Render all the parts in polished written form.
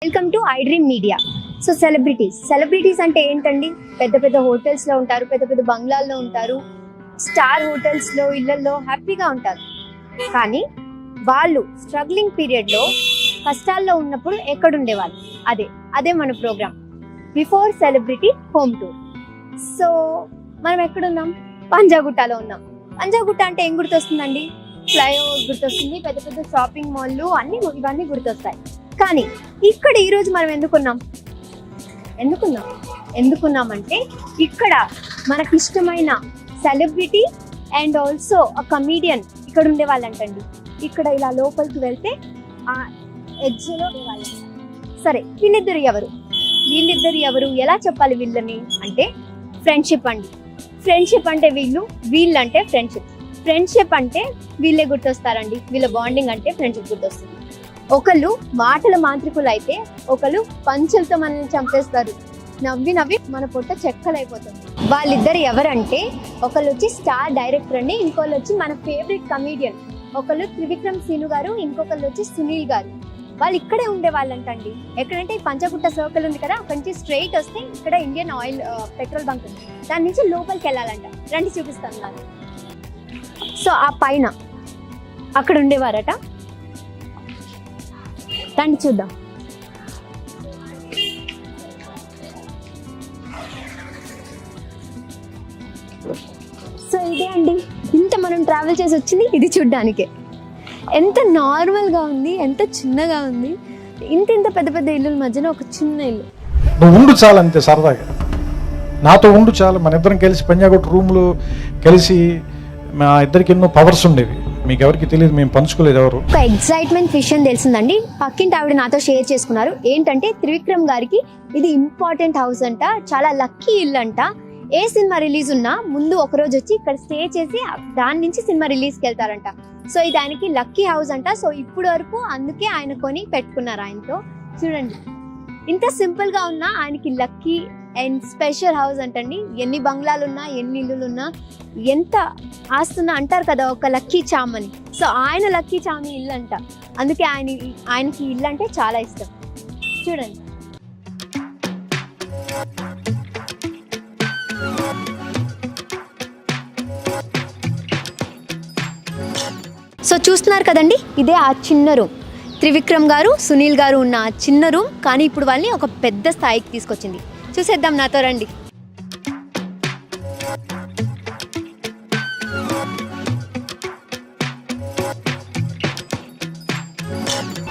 Welcome to I dream media. So celebrities అంటే ఏంటండి? పెద్ద పెద్ద హోటల్స్ లో ఉంటారు, పెద్ద పెద్ద బంగ్లాల్లో ఉంటారు, స్టార్ హోటల్స్ లో ఇళ్లలో హ్యాపీగా ఉంటారు. కానీ వాళ్ళు స్ట్రగ్లింగ్ పీరియడ్ లో కష్టాల్లో ఉన్నప్పుడు ఎక్కడుండేవాళ్ళు? అదే మన program before celebrity home tour. So మనం ఎక్కడున్నాం? పంజాగుట్టలో ఉన్నాం. పంజాగుట్ట అంటే ఏం గుర్తొస్తుందండి? ఫ్లైఓవర్ గుర్తొస్తుంది, పెద్ద పెద్ద షాపింగ్ మాల్లు ఇవన్నీ గుర్తొస్తాయి. కానీ ఇక్కడ ఈరోజు మనం ఎందుకున్నామంటే ఇక్కడ మనకి ఇష్టమైన సెలబ్రిటీ అండ్ ఆల్సో కమీడియన్ ఇక్కడ ఉండే వాళ్ళంటండి. ఇక్కడ ఇలా లోపలికి వెళ్తే ఆ ఎడ్జ్లో ఉండేవాళ్ళంట. సరే, వీళ్ళిద్దరు ఎవరు ఎలా చెప్పాలి వీళ్ళని అంటే? ఫ్రెండ్షిప్ అండి. ఫ్రెండ్షిప్ అంటే వీళ్ళంటే ఫ్రెండ్షిప్ అంటే వీళ్ళే గుర్తొస్తారండి. వీళ్ళ బాండింగ్ అంటే ఫ్రెండ్షిప్ గుర్తొస్తుంది. ఒకళ్ళు మాటల మాంత్రికులు అయితే ఒకళ్ళు పంచులతో మనల్ని చంపేస్తారు. నవ్వి మన పొట్ట చెక్కలైపోతుంది. వాళ్ళిద్దరు ఎవరంటే, ఒకళ్ళు వచ్చి స్టార్ డైరెక్టర్ అండి, ఇంకోళ్ళు వచ్చి మన ఫేవరెట్ కమీడియన్. ఒకళ్ళు త్రివిక్రమ్ సీను గారు, ఇంకొకళ్ళు వచ్చి సునీల్ గారు. వాళ్ళు ఇక్కడే ఉండే వాళ్ళంటండి. ఎక్కడంటే ఈ పంచగుట్ట సర్కిల్ ఉంది కదా, అక్కడి నుంచి స్ట్రైట్ వస్తే ఇక్కడ ఇండియన్ ఆయిల్ పెట్రోల్ బంక్ ఉంది. దాని నుంచి లోపలికి వెళ్ళాలంట. రండి చూపిస్తాను నాకు. సో ఆ పైన అక్కడ ఉండేవారట. రండి చూద్దాం. సో ఇదే అండి, ఇంత మనం ట్రావెల్ చేసి వచ్చింది ఇది చూడ్డానికే. ఎంత నార్మల్గా ఉంది, ఎంత చిన్నగా ఉంది. ఇంత పెద్ద పెద్ద ఇల్లుల మధ్యన ఒక చిన్న ఇల్లు. నువ్వు ఉండు చాలు, అంతే. సరదాగా నాతో ఉండు చాలు. మన ఇద్దరం కలిసి పంజాగుట్ట రూమ్లో కలిసి మా ఇద్దరికి ఎన్నో పవర్స్ ఉండేవి. మీకు ఎవరికి తెలియదు, మేము పంచుకోలేదు ఎవరు. ఒక ఎక్సైట్మెంట్ విషయం తెలిసిందండి. పక్కింటి ఆవిడ నాతో షేర్ చేసుకున్నారు. ఏంటంటే త్రివిక్రమ్ గారికి ఇది ఇంపార్టెంట్ హౌస్ అంట, చాలా లక్కీ ఇల్లు అంట. ఏ సినిమా రిలీజ్ ఉన్నా ముందు ఒక రోజు వచ్చి ఇక్కడ స్టే చేసి దాని నుంచి సినిమా రిలీజ్కి వెళ్తారంట. సో ఇది ఆయనకి లక్కీ హౌస్ అంట. సో ఇప్పుడు వరకు అందుకే ఆయన కొని పెట్టుకున్నారు ఆయనతో. చూడండి, ఇంత సింపుల్ గా ఉన్నా ఆయనకి లక్కీ అండ్ స్పెషల్ హౌస్ అంటండి. ఎన్ని బంగ్లాలున్నా, ఎన్ని ఇల్లులున్నా, ఎంత ఆస్తున్నా అంటారు కదా ఒక లక్కీ చామ్ అని. సో ఆయన లక్కీ చామ్ ఇల్లు అంట. అందుకే ఆయనకి ఇల్లు అంటే చాలా ఇష్టం. చూడండి, సో చూస్తున్నారు కదండి, ఇదే ఆ చిన్న రూమ్. త్రివిక్రమ్ గారు, సునీల్ గారు ఉన్న ఆ చిన్న రూమ్. కానీ ఇప్పుడు వాళ్ళని ఒక పెద్ద స్థాయికి తీసుకొచ్చింది. చూసేద్దాం, నాతో రండి.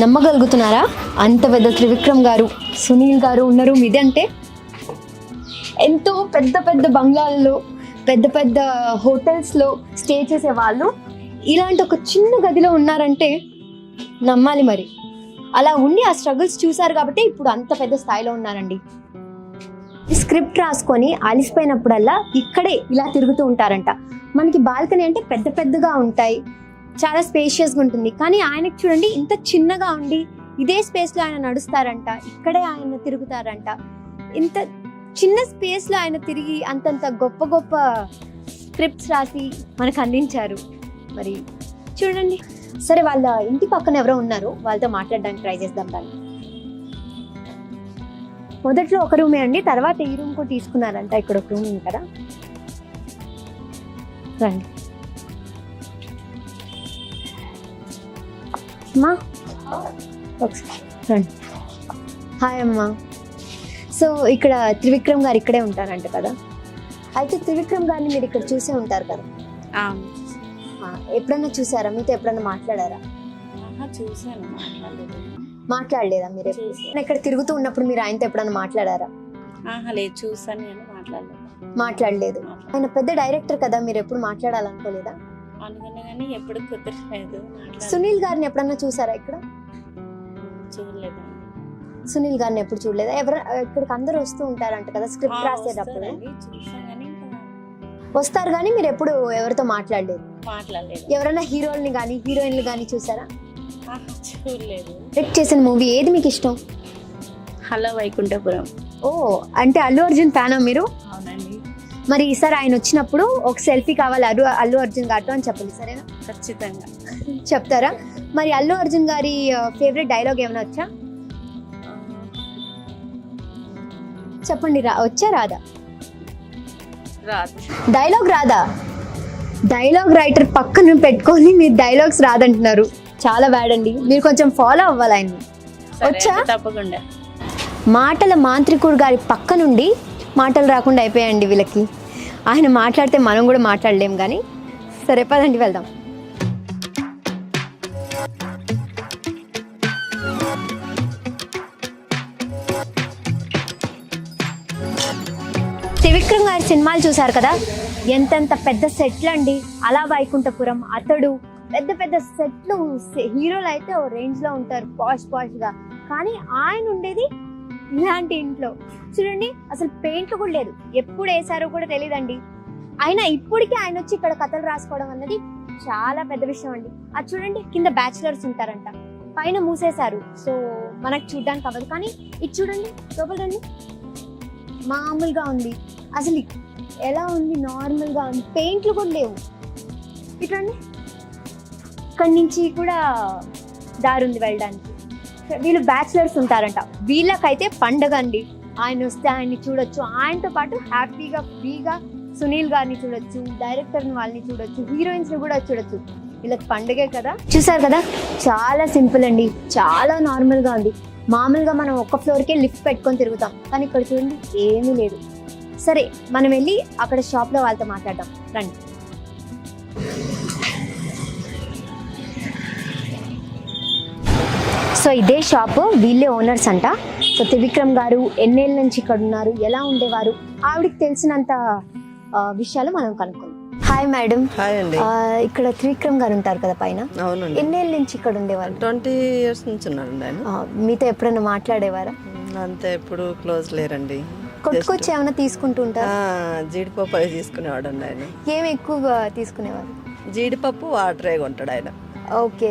నమ్మగలుగుతున్నారా? అంత పెద్ద త్రివిక్రమ్ గారు, సునీల్ గారు ఉన్న రూమ్ ఇదంటే. ఎంతో పెద్ద పెద్ద బంగ్లాల్లో, పెద్ద పెద్ద హోటల్స్లో స్టే చేసే వాళ్ళు ఇలాంటి ఒక చిన్న గదిలో ఉన్నారంటే నమ్మాలి మరి. అలా ఉండి ఆ స్ట్రగుల్స్ చూసారు కాబట్టి ఇప్పుడు అంత పెద్ద స్థాయిలో ఉన్నారండి. స్క్రిప్ట్ రాసుకొని అలిసిపోయినప్పుడల్లా ఇక్కడే ఇలా తిరుగుతూ ఉంటారంట. మనకి బాల్కనీ అంటే పెద్ద పెద్దగా ఉంటాయి, చాలా స్పేషియస్గా ఉంటుంది. కానీ ఆయనకి చూడండి, ఇంత చిన్నగా ఉండి ఇదే స్పేస్లో ఆయన నడుస్తారంట, ఇక్కడే ఆయన తిరుగుతారంట. ఇంత చిన్న స్పేస్లో ఆయన తిరిగి అంతంత గొప్ప గొప్ప స్క్రిప్ట్స్ రాసి మనకు అందించారు. మరి చూడండి. సరే, వాళ్ళ ఇంటి పక్కన ఎవరో ఉన్నారు, వాళ్ళతో మాట్లాడడానికి ట్రై చేద్దాం. దాన్ని మొదట్లో ఒక రూమే అండి, తర్వాత ఈ రూమ్ కూడా తీసుకున్నారంట. ఇక్కడ ఒక రూమ్ ఉంది కదా, రండి. అమ్మా ఒకసారి రండి. హాయ్ అమ్మా. సో ఇక్కడ త్రివిక్రమ్ గారు ఇక్కడే ఉంటారంట కదా. అయితే త్రివిక్రమ్ గారిని మీరు ఇక్కడ చూసే ఉంటారు కదా. ఎప్పుడన్నా చూసారా? మీతో ఎప్పుడన్నా మాట్లాడారా? చూసాను, మాట్లాడలేదా మీరు? ఇక్కడ తిరుగుతూ ఉన్నప్పుడు మీరు ఆయనతో ఎప్పుడన్నా మాట్లాడారా? లేదు, చూసాను, మాట్లాడలేదు. ఆయన పెద్ద డైరెక్టర్ కదా, మీరు ఎప్పుడు మాట్లాడాలనుకోలేదా? అనుకున్నా కానీ ఎప్పుడు కుదరలేదు. సునీల్ గారిని ఎప్పుడన్నా చూసారా ఇక్కడ? చూడలేదు. సునీల్ గారిని ఎప్పుడు చూడలేదా? ఇక్కడికి అందరూ వస్తూ ఉంటారంట కదా స్క్రిప్ట్ రాసేటప్పుడు. వస్తారు కానీ మీరు ఎప్పుడు ఎవరితో మాట్లాడలేదు? ఎవరైనా హీరోల్ని కానీ హీరోయిన్లు కానీ చూసారా? చూడలేదు. డైరెక్ట్ చేసిన మూవీ ఏది మీకు ఇష్టం? హలో వైకుంఠపురం. ఓ, అంటే అల్లు అర్జున్ ఫ్యానా మీరు? అవునండి. మరి ఈసారి ఆయన వచ్చినప్పుడు ఒక సెల్ఫీ కావాలి అల్లు అర్జున్ గారితో అని చెప్పండి, సరేనా? ఖచ్చితంగా. చెప్తారా? మరి అల్లు అర్జున్ గారి ఫేవరెట్ డైలాగ్ ఏమైనా వచ్చా? చెప్పండి. వచ్చా రాదా? రాదు. డైలాగ్ రాదా? డైలాగ్ రైటర్ పక్కన పెట్టుకొని మీరు డైలాగ్స్ రాదంటున్నారు. చాలా బ్యాడ్ అండి. మీరు కొంచెం ఫాలో అవ్వాలి ఆయన్ని. సరే వచ్చా? అండి, తప్పకుండా. మాటల మాంత్రికుడు గారి పక్క నుండి మాటలు రాకుండా అయిపోయాయండి వీళ్ళకి. ఆయన మాట్లాడితే మనం కూడా మాట్లాడలేం కానీ. సరే పదండి వెళ్దాం. త్రివిక్రమ్ గారి సినిమాలు చూసారు కదా, ఎంతెంత పెద్ద సెట్లు అండి. అలా వైకుంఠపురం, అతడు, పెద్ద పెద్ద సెట్లు. హీరోలు అయితే ఓ రేంజ్ లో ఉంటారు, పాష్ గా. కానీ ఆయన ఉండేది ఇలాంటి ఇంట్లో. చూడండి, అసలు పెయింట్లు కూడా లేదు, ఎప్పుడు వేసారో కూడా తెలియదండి. అయినా ఇప్పటికీ ఆయన వచ్చి ఇక్కడ కథలు రాసుకోవడం అన్నది చాలా పెద్ద విషయం అండి. అది చూడండి, కింద బ్యాచిలర్స్ ఉంటారంట, పైన మూసేశారు. సో మనకు చూడడానికి అవ్వదు. కానీ ఇది చూడండి, లోపలండి మామూలుగా ఉంది. అసలు ఎలా ఉంది? నార్మల్ గా ఉంది, పెయింట్లు కూడా లేవు. ఇట్లండి, ఇక్కడి నుంచి కూడా దారి ఉంది వెళ్ళడానికి. వీళ్ళు బ్యాచిలర్స్ ఉంటారంట. వీళ్ళకైతే పండగ అండి. ఆయన వస్తే ఆయన్ని చూడొచ్చు, ఆయనతో పాటు హ్యాపీగా ఫ్రీగా సునీల్ గారిని చూడొచ్చు, డైరెక్టర్ వాళ్ళని చూడొచ్చు, హీరోయిన్స్ ని కూడా చూడొచ్చు. వీళ్ళకి పండగే కదా. చూసారు కదా, చాలా సింపుల్ అండి, చాలా నార్మల్ గా ఉంది. మామూలుగా మనం ఒక్క ఫ్లోర్కే లిఫ్ట్ పెట్టుకొని తిరుగుతాం, కానీ ఇక్కడ చూడండి ఏమీ లేదు. సరే, మనం వెళ్ళి అక్కడ షాప్ లో వాళ్ళతో మాట్లాడదాం రండి. సో ఇదే షాపు, వీళ్ళే ఓనర్స్ అంట. సో త్రివిక్రమ్ గారు ఎన్నేళ్ళ నుంచి ఇక్కడ ఉన్నారు, ఎలా ఉండేవారు, ఆవిడకి తెలిసినంత విషయాలు మనం కనుక్కుందాం. Hi madam. హాయ్ అండి. ఇక్కడ త్రివిక్రమ్ గారు ఉంటారు కదా పైన. అవునండి. ఎన్నేళ్ళ నుంచి ఇక్కడ ఉండేవారు? 20 years నుంచి ఉన్నారండి ఆయన. మీతో ఎప్పుడైనా మాట్లాడేవారా? అంతే, ఎప్పుడు క్లోజ్ లేరండి. కొట్టుకొచ్చి ఏమైనా తీసుకుంటూ ఉంటారు? జీడిపప్పు అవి తీసుకునేవాడు అండి ఆయన. ఏమి ఎక్కువగా తీసుకునేవారు? జీడిపప్పు వాటరే కొంటాడు ఆయన. ఓకే.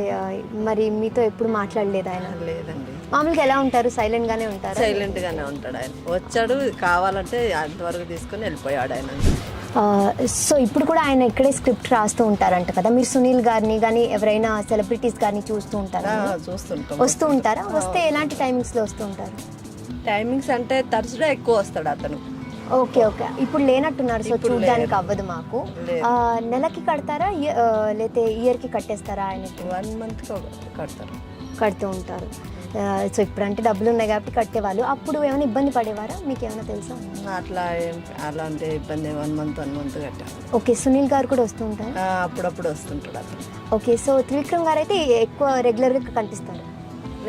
మరి మీతో ఎప్పుడు మాట్లాడలేదు ఆయన? లేదండి. మామూలుగా ఎలా ఉంటారు? సైలెంట్ గానే ఉంటారు? సైలెంట్ గానే ఉంటాడు ఆయన. వచ్చాడు, కావాలంటే అంతవరకు తీసుకుని వెళ్ళిపోయాడు ఆయన. సో ఇప్పుడు కూడా ఆయన ఇక్కడే స్క్రిప్ట్ రాస్తూ ఉంటారంట కదా. మీరు సునీల్ గారిని కానీ ఎవరైనా సెలబ్రిటీస్ గారిని చూస్తూ ఉంటారా? చూస్తుంటాం. వస్తూ ఉంటారా? వస్తే ఎలాంటి టైమింగ్స్ లో వస్తూ ఉంటారు? టైమింగ్స్ అంటే తరచుగా ఎక్కువ వస్తాడు అతను. Okay okay. ఇప్పుడు లేనట్టున్నారు, సో చూడడానికి అవ్వదు మాకు. నెలకి కడతారా లేతే ఇయర్ కి కట్టేస్తారా? ఆయనకి 1 month కడతారు. కడుతూ ఉంటారు. సో ఇప్పుడంటే డబ్బులు ఉన్నాయి కాబట్టి కట్టేవాళ్ళు. అప్పుడు ఏమైనా ఇబ్బంది పడేవారా? మీకు ఏమైనా తెలుసా? అట్లా అలాంటి ఇబ్బంది 1 month కట్టారు. ఓకే. సునీల్ గారు కూడా వస్తూ ఉంటారు? అప్పుడప్పుడు వస్తుంటాడు అతను. ఓకే. సో త్రివిక్రమ్ గారు అయితే ఎక్కువ రెగ్యులర్గా కనిపిస్తారు?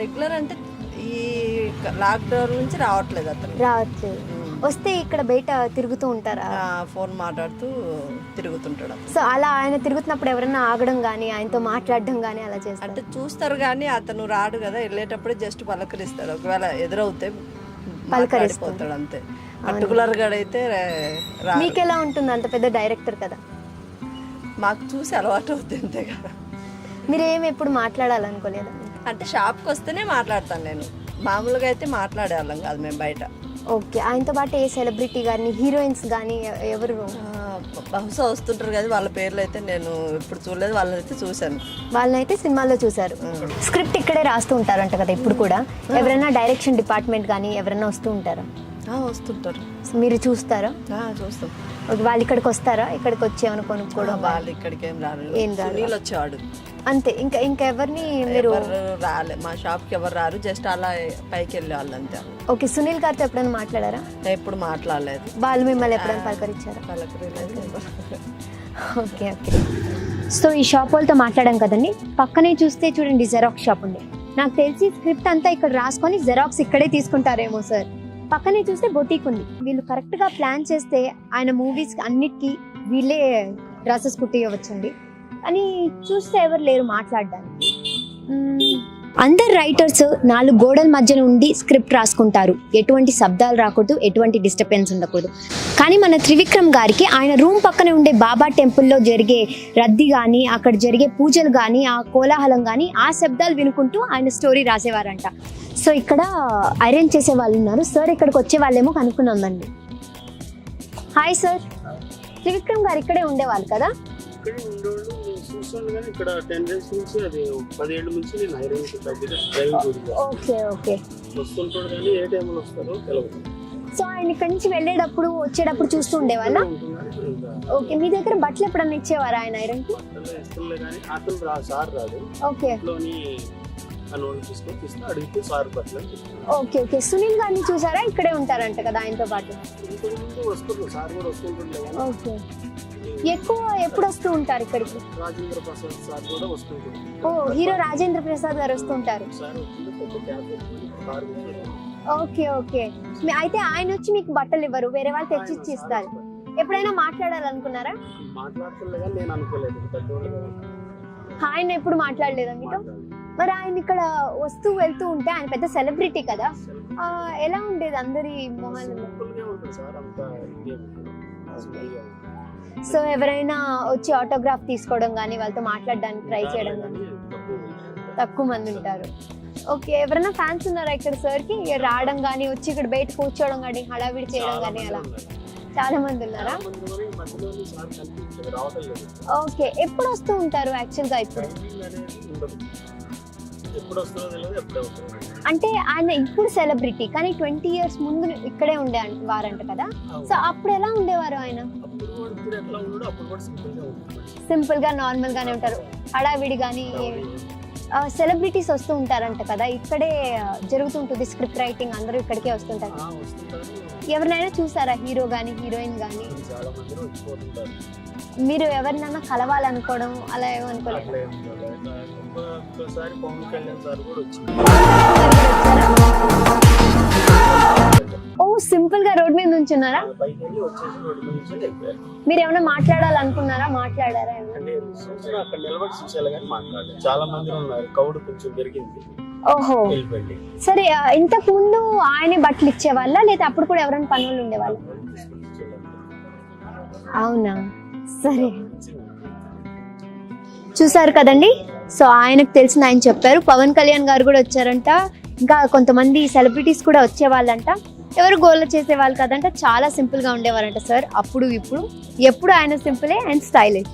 రెగ్యులర్ అంటే ఈ లాక్డౌన్ నుంచి రావట్లేదు అతను. రావట్లేదు. వస్తే ఇక్కడ బయట తిరుగుతూ ఉంటారా? ఫోన్ మాట్లాడుతూ తిరుగుతుంటాడు. సో అలా ఆయన తిరుగుతున్నప్పుడు ఎవరైనా ఆగడం కానీ ఆయనతో మాట్లాడడం కానీ అలా చేస్తారు? అంటే చూస్తారు కానీ అతను రాడు కదా, వెళ్ళేటప్పుడు జస్ట్ పలకరిస్తాడు. ఒకవేళ ఎదురవుతే పలకరిస్తాడు అంతే. పర్టికులర్ గా అయితే మీకు ఎలా ఉంటుంది? అంత పెద్ద డైరెక్టర్ కదా. మాకు చూసి అలవాటు అవుతుంది అంతే కదా. మీరు ఏమి ఎప్పుడు మాట్లాడాలనుకోలేదా? అంటే షాప్కి వస్తేనే మాట్లాడతాను నేను, మామూలుగా అయితే మాట్లాడేవాళ్ళం కాదు మేము బయట. ఓకే. ఆయనతో పాటు ఏ సెలబ్రిటీ కానీ హీరోయిన్స్ కానీ ఎవరు? బహుశా వస్తుంటారు కదా, వాళ్ళ పేర్లు అయితే నేను ఇప్పుడు చూడలేదు, వాళ్ళనైతే చూశాను. వాళ్ళనైతే సినిమాల్లో చూసారు. స్క్రిప్ట్ ఇక్కడే రాస్తూ ఉంటారంట కదా ఇప్పుడు కూడా. ఎవరైనా డైరెక్షన్ డిపార్ట్మెంట్ కానీ ఎవరైనా వస్తూ ఉంటారా? వస్తుంటారు. మీరు చూస్తారా? చూస్తాం. వాళ్ళు ఇక్కడికి వస్తారా? ఇక్కడికి వచ్చి ఏమైనా కొనుక్కోవడం? వాళ్ళు ఇక్కడికి ఏం రారు. నీళ్ళు వచ్చేవాడు అంతే. ఇంకా ఎవరిని మీరు? రాలే, మా షాప్కి ఎవరు రారు, జస్ట్ అలా పైకి వెళ్ళే వాళ్ళు అంతే. ఓకే. సునీల్ గారితో ఎప్పుడైనా మాట్లాడారా? ఎప్పుడు మాట్లాడలేదు. వాళ్ళు మిమ్మల్ని ఎప్పుడైనా పలకరించారా? పలకరించలేదు. Okay okay. సో ఈ షాప్ వాళ్ళతో మాట్లాడాం కదండి. పక్కనే చూస్తే చూడండి జెరాక్స్ షాప్ ఉంది. నాకు తెలిసి స్క్రిప్ట్ అంతా ఇక్కడ రాసుకొని జెరాక్స్ ఇక్కడే తీసుకుంటారేమో సార్. పక్కనే చూస్తే బొటీక్ ఉంది. వీళ్ళు కరెక్ట్ గా ప్లాన్ చేస్తే ఆయన మూవీస్ అన్నిటికీ వీళ్ళే డ్రెస్సెస్ కుట్టియవచ్చండి. అని చూస్తే ఎవరు లేరు మాట్లాడడానికి. అందరు రైటర్స్ 4 గోడల మధ్యన ఉండి స్క్రిప్ట్ రాసుకుంటారు. ఎటువంటి శబ్దాలు రాకూడదు, ఎటువంటి డిస్టర్బెన్స్ ఉండకూడదు. కానీ మన త్రివిక్రమ్ గారికి ఆయన రూమ్ పక్కనే ఉండే బాబా టెంపుల్లో జరిగే రద్దీ కానీ, అక్కడ జరిగే పూజలు కానీ, ఆ కోలాహలం కానీ, ఆ శబ్దాలు వినుకుంటూ ఆయన స్టోరీ రాసేవారంట. సో ఇక్కడ ఐరన్ చేసే వాళ్ళు ఉన్నారు. సార్ ఇక్కడికి వచ్చే వాళ్ళేమో కనుక్కున్నామండి. Hi sir. త్రివిక్రమ్ గారు ఇక్కడే ఉండేవాళ్ళు కదా? ఇక్కడ ఉండేవాళ్ళు. చూస్తాను కానీ ఇక్కడ 10 days నుంచి అది 10 ఏళ్ళ నుంచి నేను ఐరన్ డ్రైవింగ్ గురించి ఓకే ఓకే. వస్తుంటాడు కానీ ఏ టైంలో వస్తారో తెలియదు. సో ఆయన ఇక్కడి నుంచి వెళ్ళేటప్పుడు వచ్చేటప్పుడు చూస్తూ ఉండేవాళ్ళ? ఓకే. మీ దగ్గర బట్టలు ఎప్పుడన్నా ఇచ్చేవారా ఆయన ఐరన్ కి? ఇస్తుండే కానీ అతను సార్ రాదు. ఓకే ఇంట్లోని అనోళ్ళు తీసుకొని అడిగితే సార్ బట్టలు. Okay okay. సునీల్ గారిని చూసారా? ఇక్కడే ఉంటారంట కదా ఆయనతో పాటు? ఇంకొక ముందు వస్తుంటారు, సార్ కూడా వస్తుంటుండే కానీ ఓకే. ఎక్కువ ఎప్పుడు వస్తూ ఉంటారు ఇక్కడికి? రాజేంద్ర ప్రసాద్ సార్ కూడా వస్తుంటారు. ఓ, హీరో రాజేంద్ర ప్రసాద్ గారు వస్తుంటారు. సార్ వచ్చింది పెద్ద క్యాబ్ కార్ ఓకే ఓకే. అయితే ఆయన వచ్చి మీకు బట్టలు ఇవ్వరు, వేరే వాళ్ళు తెచ్చి ఇస్తారు. ఎప్పుడైనా మాట్లాడాలనుకున్నారా? మాట్లాడుతుండే కానీ నేను అనుకోలేదు పెద్దోళ్ళు కదా. ఆయన ఎప్పుడు మాట్లాడలేదా మీతో? మరి ఆయన ఇక్కడ వస్తూ వెళ్తూ ఉంటే ఆయన పెద్ద సెలబ్రిటీ కదా, ఎలా ఉండేది అందరి మొహాలలో? సింపుల్గా ఉంటుంది సార్, అంతా ఇండియన్ సో ఎవరైనా వచ్చి ఆటోగ్రాఫ్ తీసుకోవడం కానీ వాళ్ళతో మాట్లాడడానికి ట్రై చేయడం కానీ తక్కువ మంది ఉంటారు. ఓకే. ఎవరైనా ఫ్యాన్స్ ఉన్నారా ఇక్కడ సార్ కి? రావడం కానీ వచ్చి ఇక్కడ బయట కూర్చోవడం కానీ హడావిడి చేయడం కానీ అలా చాలా మంది ఉన్నారా? ఓకే. ఎప్పుడు వస్తూ ఉంటారు యాక్చువల్ గా? ఇప్పుడు అంటే ఆయన ఇప్పుడు సెలబ్రిటీ కానీ 20 years ముందు ఇక్కడే ఉండే వారంట కదా, సో అప్పుడు ఎలా ఉండేవారు ఆయన? సింపుల్ గా నార్మల్ గానే ఉంటారు, హడావిడి కానీ. సెలబ్రిటీస్ వస్తూ ఉంటారంట కదా, ఇక్కడే జరుగుతుంటుంది స్క్రిప్ట్ రైటింగ్, అందరూ ఇక్కడికే వస్తుంటారు. ఎవరినైనా చూసారా, హీరో గానీ హీరోయిన్ గానీ? మీరు ఎవరినైనా కలవాలనుకోవడం అలా ఏమనుకోలేదు? ఓ, సింపుల్ గా రోడ్ మీద నుంచున్నారా? మీరు ఏమైనా మాట్లాడాలనుకున్నారా? మాట్లాడారా? చాలా మంది ఉన్నారు, కౌడు కొంచెం పెరిగింది. ఓహో, సరే. ఇంతకు ముందు ఆయనే బట్టలు ఇచ్చేవాళ్ళ లేదా అప్పుడు కూడా ఎవరైనా పనులు ఉండేవాళ్ళ? అవునా, సరే. చూసారు కదండి, సో ఆయనకు తెలిసిన ఆయన చెప్పారు. పవన్ కళ్యాణ్ గారు కూడా వచ్చారంట, ఇంకా కొంతమంది సెలబ్రిటీస్ కూడా వచ్చేవాళ్ళంట. ఎవరు గోల చేసేవాళ్ళు కదంట, చాలా సింపుల్ గా ఉండేవారంట సార్ అప్పుడు ఇప్పుడు. ఎప్పుడు ఆయన సింపులే అండ్ స్టైలిష్.